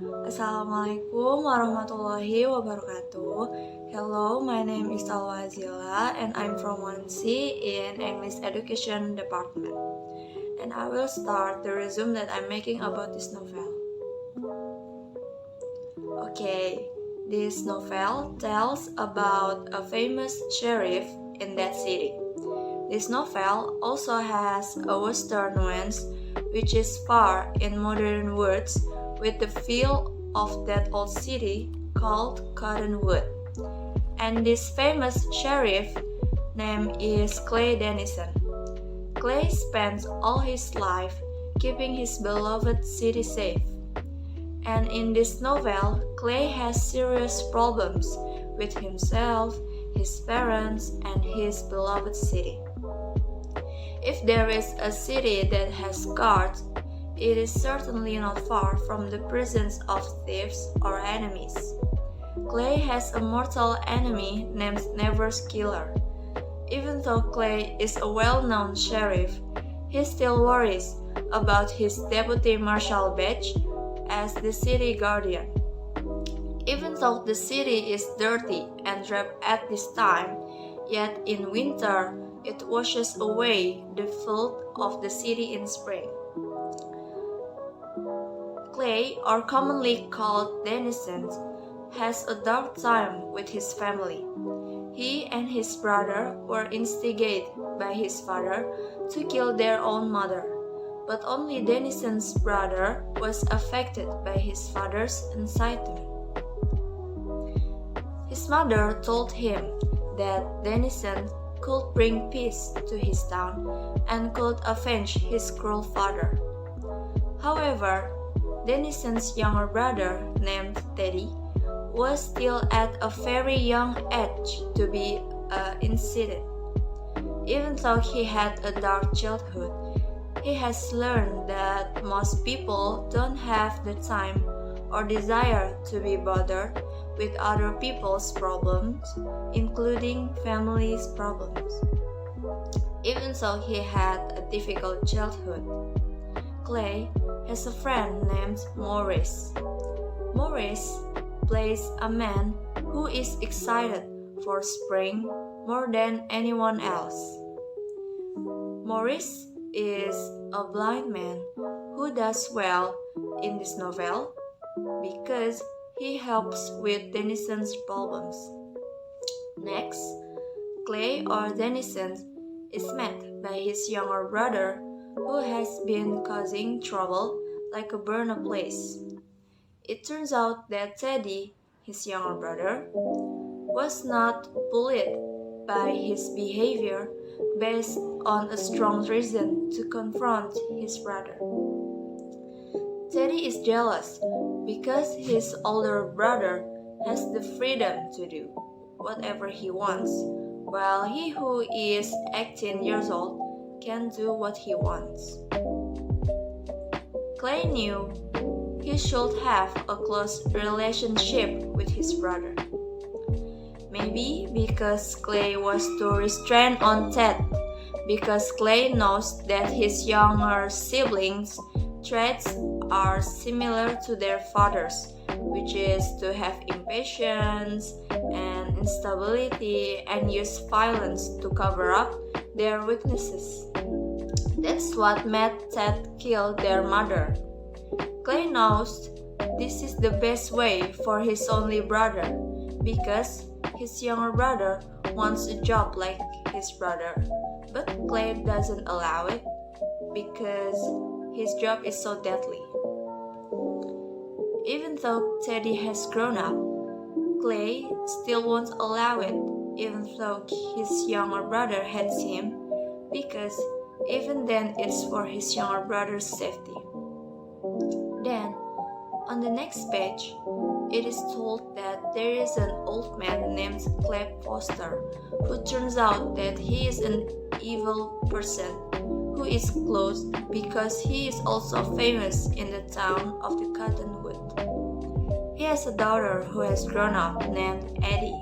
Assalamualaikum warahmatullahi wabarakatuh. Hello, my name is Salwa Azillah and I'm from 1C in English Education Department. And I will start the resume that I'm making about this novel. Okay, this novel tells about a famous sheriff in that city. This novel also has a western nuance, which is far in modern words with the feel of that old city called Cottonwood. And this famous sheriff name is Clay Dennison. Clay spends all his life keeping his beloved city safe. And in this novel, Clay has serious problems with himself, his parents, and his beloved city. If there is a city that has guards, it is certainly not far from the presence of thieves or enemies. Clay has a mortal enemy named Never's Killer. Even though Clay is a well-known sheriff, he still worries about his deputy marshal badge as the city guardian. Even though the city is dirty and damp at this time, yet in winter it washes away the filth of the city in spring. Clay, or commonly called Dennison, has a dark time with his family. He and his brother were instigated by his father to kill their own mother, but only Dennison's brother was affected by his father's incitement. His mother told him that Dennison could bring peace to his town and could avenge his cruel father. However, Dennison's younger brother, named Teddy, was still at a very young age to be incident. Even though he had a dark childhood, he has learned that most people don't have the time or desire to be bothered with other people's problems, including family's problems. Even though he had a difficult childhood, Clay has a friend named Maurice. Maurice plays a man who is excited for spring more than anyone else. Maurice is a blind man who does well in this novel because he helps with Dennison's problems. Next, Clay or Dennison is met by his younger brother who has been causing trouble like a burn place. It turns out that Teddy, his younger brother, was not bullied by his behavior based on a strong reason to confront his brother. Teddy is jealous because his older brother has the freedom to do whatever he wants, while he who is 18 years old can do what he wants. Clay knew he should have a close relationship with his brother. Maybe because Clay was too restrained on Ted, because Clay knows that his younger siblings' traits are similar to their father's, which is to have impatience and instability and use violence to cover up their weaknesses. That's what made Ted kill their mother. Clay knows this is the best way for his only brother because his younger brother wants a job like his brother, but Clay doesn't allow it because his job is so deadly. Even though Teddy has grown up, Clay still won't allow it, even though his younger brother hates him, because even then it's for his younger brother's safety. Then, on the next page, it is told that there is an old man named Clay Foster, who turns out that he is an evil person who is closed because he is also famous in the town of the Cottonwood. He has a daughter who has grown up named Eddie.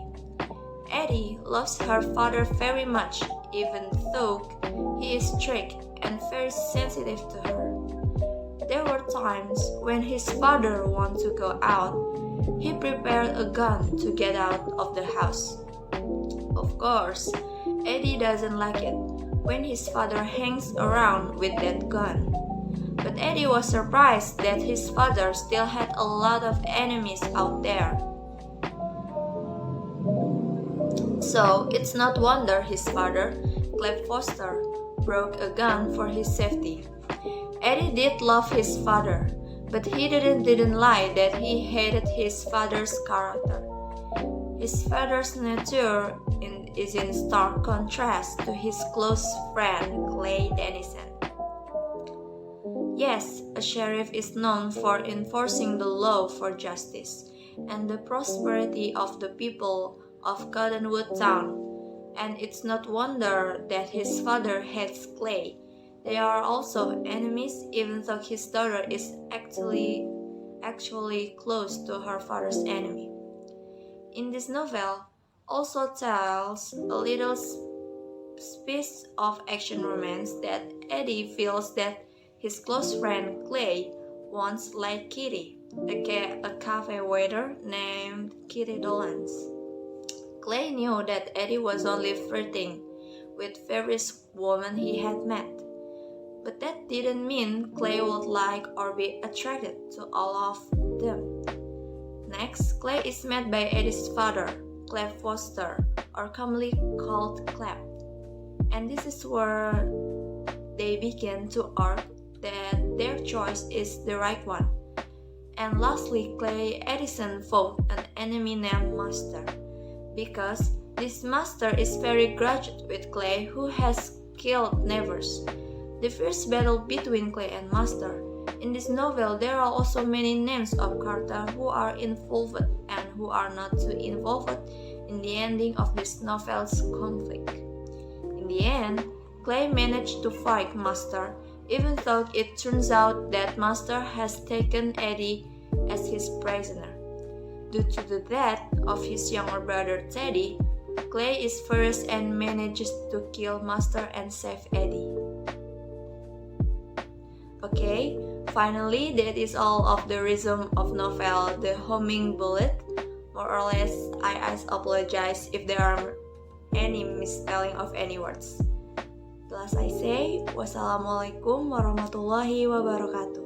Eddie loves her father very much, even though he is strict and very sensitive to her. there were times when his father wanted to go out. He prepared a gun to get out of the house. Of course, Eddie doesn't like it when his father hangs around with that gun. But Eddie was surprised that his father still had a lot of enemies out there. So it's not wonder his father, Cleb Foster, broke a gun for his safety. Eddie did love his father, but he didn't lie that he hated his father's character. His father's nature is in stark contrast to his close friend Clay Dennison. Yes, a sheriff is known for enforcing the law for justice and the prosperity of the people of Cottonwood Town, and it's not wonder that his father hates Clay. They are also enemies, even though his daughter is actually close to her father's enemy. In this novel also tells a little piece of action romance that Eddie feels that his close friend Clay once liked Kitty, a cafe waiter named Kitty Dolan. Clay knew that Eddie was only flirting with various women he had met, but that didn't mean Clay would like or be attracted to all of them. Next, Clay is met by Eddie's father, Cleb Foster, or commonly called Cleb, and this is where they begin to argue that their choice is the right one. And lastly, Clay Edison fought an enemy named Master, because this Master is very grudged with Clay, who has killed neighbors. The first battle between Clay and Master. In this novel, there are also many names of characters who are involved and who are not too involved in the ending of this novel's conflict. In the end, Clay managed to fight Master, even though it turns out that Master has taken Eddie as his prisoner. Due to the death of his younger brother Teddy, Clay is furious and manages to kill Master and save Eddie. Okay, finally that is all of the resume of novel The Homing Bullet. More or less, I apologize if there are any misspelling of any words. Plus I say, wassalamualaikum warahmatullahi wabarakatuh.